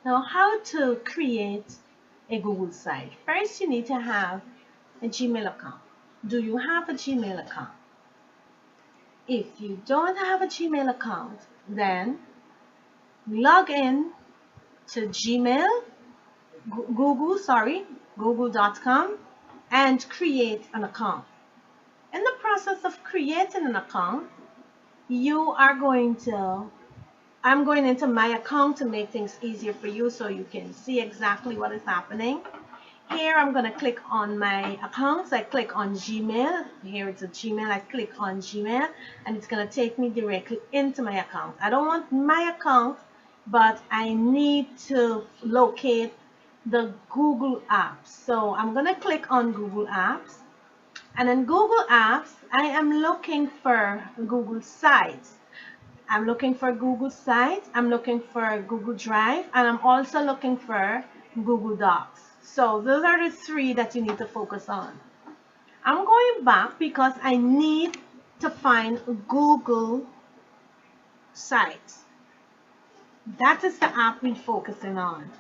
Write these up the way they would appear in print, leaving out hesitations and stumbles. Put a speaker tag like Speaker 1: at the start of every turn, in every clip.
Speaker 1: Now, how to create a Google site? First, you need to have a Gmail account. Do you have a Gmail account? If you don't have a Gmail account, then log in to Google.com and create an account. In the process of creating an account, you are going to I'm going into my account to make things easier for you so you can see exactly what is happening. Here I'm going to click on my accounts. I click on Gmail. Here it's a Gmail. I click on Gmail and it's going to take me directly into my account. I don't want my account, but I need to locate the Google Apps. So I'm going to click on Google Apps. And in Google Apps, I am looking for Google Sites. I'm looking for Google Sites, I'm looking for Google Drive, and I'm also looking for Google Docs. So those are the three that you need to focus on. I'm going back because I need to find Google Sites. That is the app we're focusing on.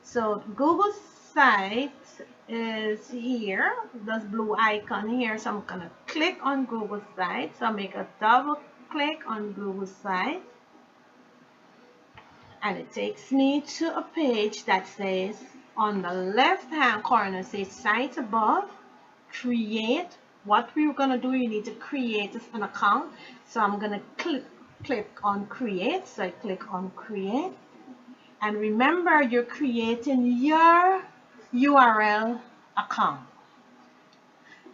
Speaker 1: So Google Sites is here, this blue icon here. So I'm going to click on Google Sites. So I'll make a double click on Google Sites. And it takes me to a page that says on the left hand corner says site above, create. What we're going to do, you need to create an account. So I'm going to click on create. So I click on create. And remember, you're creating your URL account.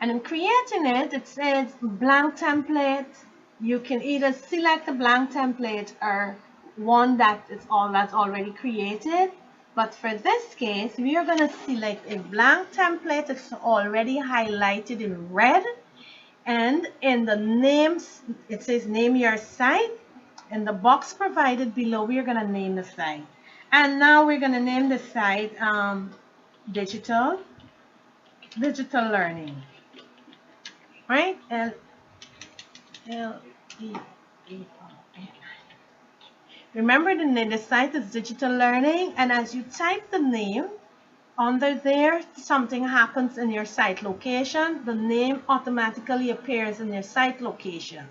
Speaker 1: And in creating it, it says blank template. You can either select a blank template or one that's already created. But for this case, we are going to select a blank template. It's already highlighted in red. And in the names, it says name your site. In the box provided below, we are going to name the site. And now we're going to name the site digital learning. Right? L-E-E-R-N. Remember the site is digital learning, and as you type the name under there, something happens in your site location. The name automatically appears in your site location.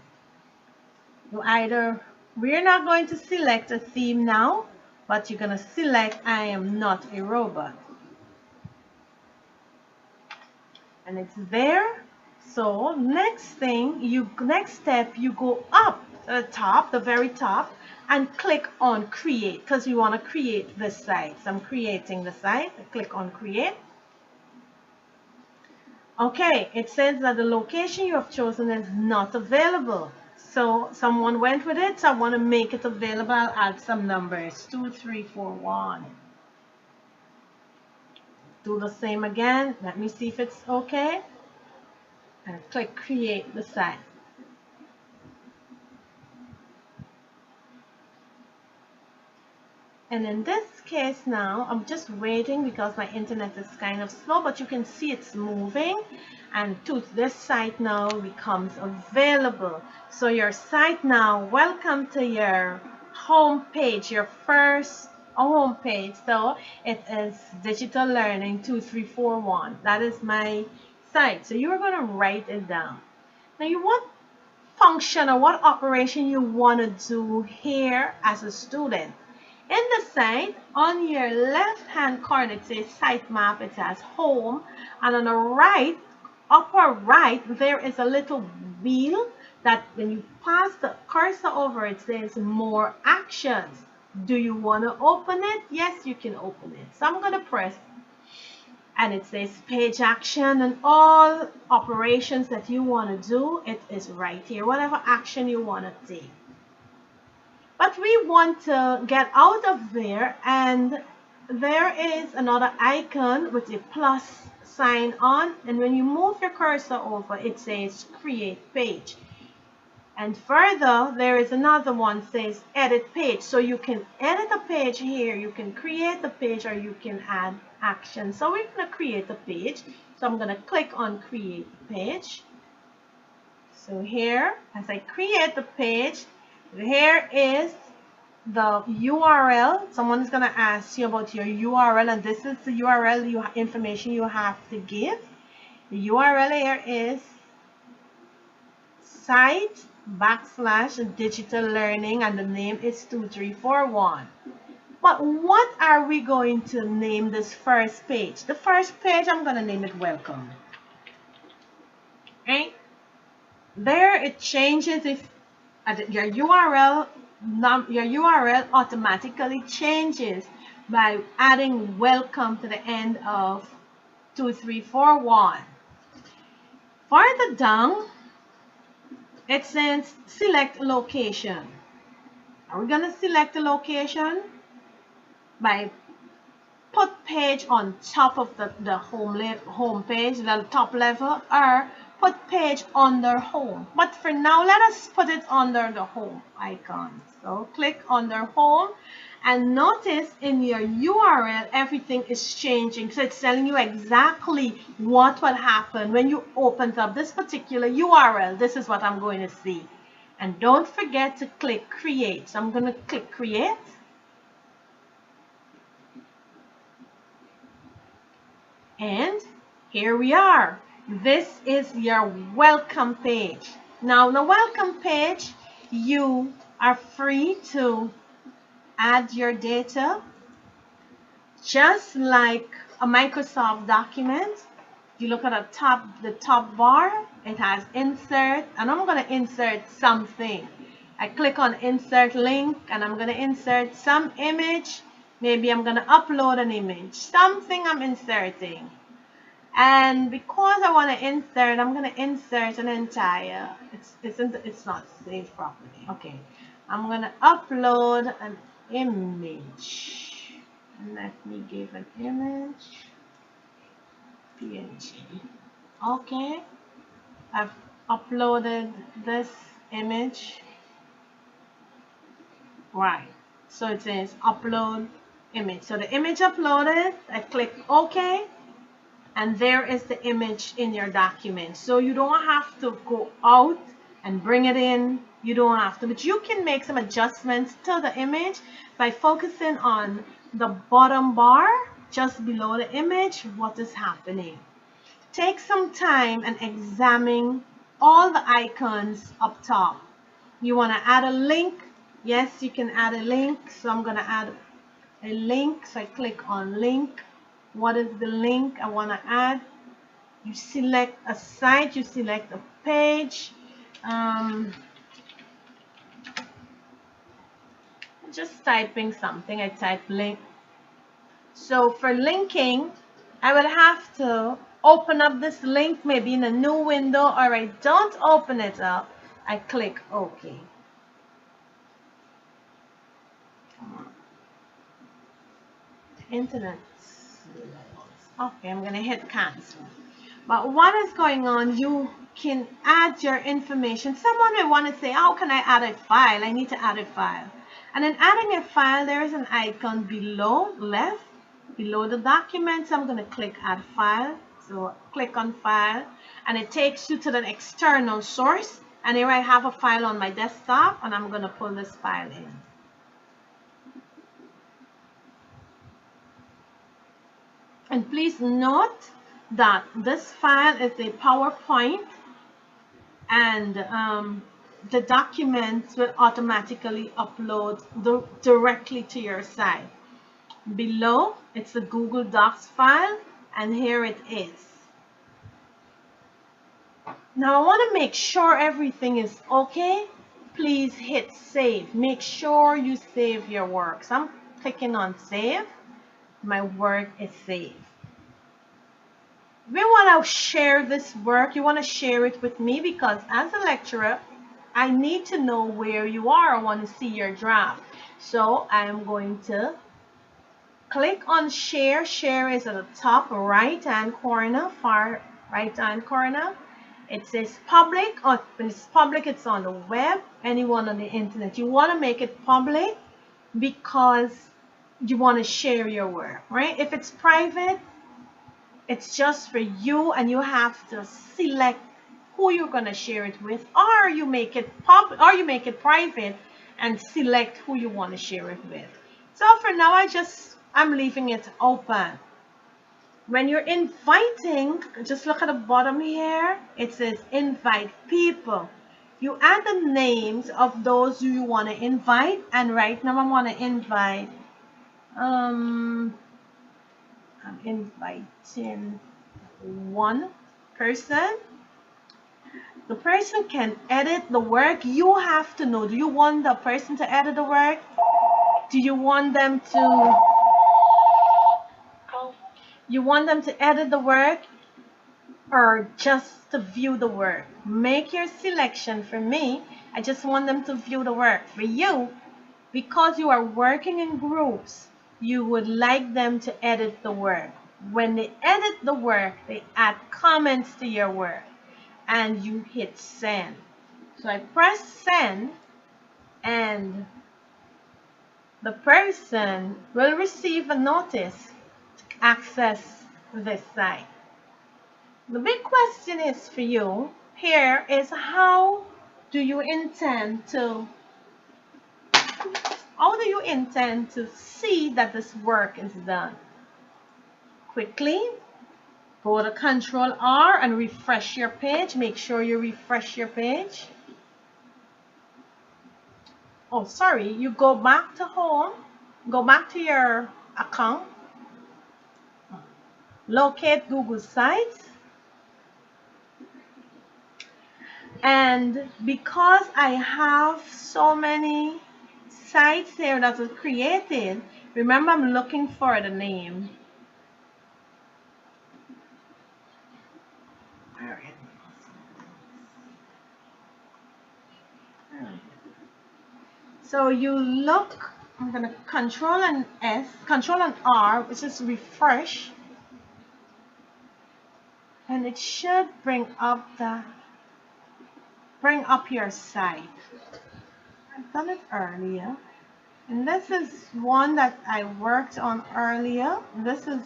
Speaker 1: We're not going to select a theme now, but you're going to select I am not a robot. And it's there. So next step, you go up to the top, the very top, and click on create because we want to create this site. So I'm creating the site. I click on create. Okay, it says that the location you have chosen is not available. So someone went with it, so I want to make it available. I'll add some numbers, 2, 3, 4, 1. Do the same again. Let me see if it's okay. And click create the site. And in this case now, I'm just waiting because my internet is kind of slow, but you can see it's moving. And this site now becomes available. So your site now, welcome to your home page, your first home page. So it is Digital Learning 2341. That is my site. So you are going to write it down. Now what function or what operation you want to do here as a student. In the site, on your left hand corner, it says sitemap, it says home, and on the right, upper right, there is a little wheel that when you pass the cursor over, it says more actions. Do you want to open it? Yes, you can open it. So I'm going to press, and it says page action, and all operations that you want to do, it is right here, whatever action you want to take. But we want to get out of there, and there is another icon with a plus sign on, and when you move your cursor over, it says create page. And further, there is another one says edit page. So you can edit a page here, you can create the page, or you can add action. So we're going to create a page. So I'm going to click on create page. So here, as I create the page, here is the URL. Someone's going to ask you about your URL, and this is the URL information you have to give. The URL here is site/digital learning, and the name is 2341. But what are we going to name this first page? The first page, I'm going to name it welcome. Right? There it changes if your URL automatically changes by adding welcome to the end of 2341. Further down, it says select location. Are we going to select a location? By put page on top of the home page, the top level, or put page under home. But for now, let us put it under the home icon. So click under home, and notice in your URL everything is changing. So it's telling you exactly what will happen when you open up this particular URL. This is what I'm going to see. And don't forget to click create. So I'm going to click create. And here we are. This is your welcome page. Now, the welcome page, you are free to add your data just like a Microsoft document. You look at the top bar, it has insert, and I'm going to insert something. I click on insert link, and I'm going to insert some image. Maybe I'm going to upload an image, something I'm inserting. And because I want to insert, I'm going to insert an entire, it's not saved properly. Okay, I'm going to upload an image. Let me give an image, PNG. Okay, I've uploaded this image. Right, so it says upload image. So the image uploaded, I click OK, and there is the image in your document. So you don't have to go out and bring it in. You don't have to, but you can make some adjustments to the image by focusing on the bottom bar just below the image, what is happening. Take some time and examine all the icons up top. You want to add a link? Yes, you can add a link. So I'm going to add a link. So I click on link. What is the link I want to add? You select a site, you select a page. Just typing something, I type link. So for linking, I will have to open up this link maybe in a new window, or I don't open it up. I click OK. Internet. Okay, I'm going to hit cancel. But what is going on? You can add your information. Someone may want to say, how can I add a file? I need to add a file. And in adding a file, there is an icon below left, below the document. So I'm going to click add file. So click on file, and it takes you to the external source. And here I have a file on my desktop, and I'm going to pull this file in. And please note that this file is a PowerPoint, and the documents will automatically upload directly to your site. Below, it's a Google Docs file, and here it is. Now I want to make sure everything is okay. Please hit save. Make sure you save your work. So I'm clicking on save. My work is saved. We want to share this work. You want to share it with me, because as a lecturer, I need to know where you are. I want to see your draft. So I'm going to click on share. Share is at the top right hand corner, far right hand corner. It says public, or when it's public, it's on the web, anyone on the internet. You want to make it public because you want to share your work, right? If it's private, it's just for you, and you have to select who you're going to share it with, or you make it public, or you make it private, and select who you want to share it with. So for now, I'm leaving it open. When you're inviting, just look at the bottom here. It says invite people. You add the names of those you want to invite, and right now I want to invite, I'm inviting one person. The person can edit the work. You have to know, do you want the person to edit the work? Do you want them to edit the work, or just to view the work? Make your selection. For me, I just want them to view the work. For you, because you are working in groups, you would like them to edit the work. When they edit the work, they add comments to your work, and you hit send. So I press send, and the person will receive a notice to access this site. The big question is for you here is, how do you intend to see that this work is done? Quickly go to Control R and refresh your page. Make sure you refresh your page. Oh, sorry, you go back to home, go back to your account, locate Google Sites, and because I have so many sites here that was created, remember I'm looking for the name. So you look, I'm going to Control and R, which is refresh, and it should bring up your site. I've done it earlier, and this is one that I worked on earlier. This is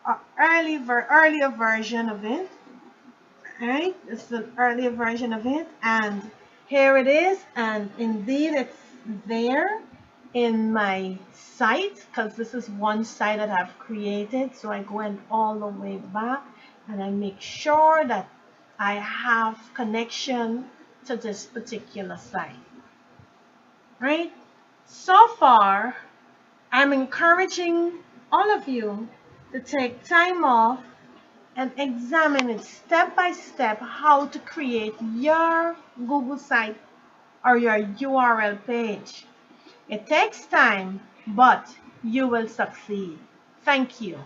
Speaker 1: an earlier version of it. Right, this is an earlier version of it, and here it is, and indeed it's there in my site, because this is one site that I've created. So I went all the way back and I make sure that I have connection to this particular site. Right, so far I'm encouraging all of you to take time off and examine it step by step, how to create your Google site or your URL page. It takes time, but you will succeed. Thank you.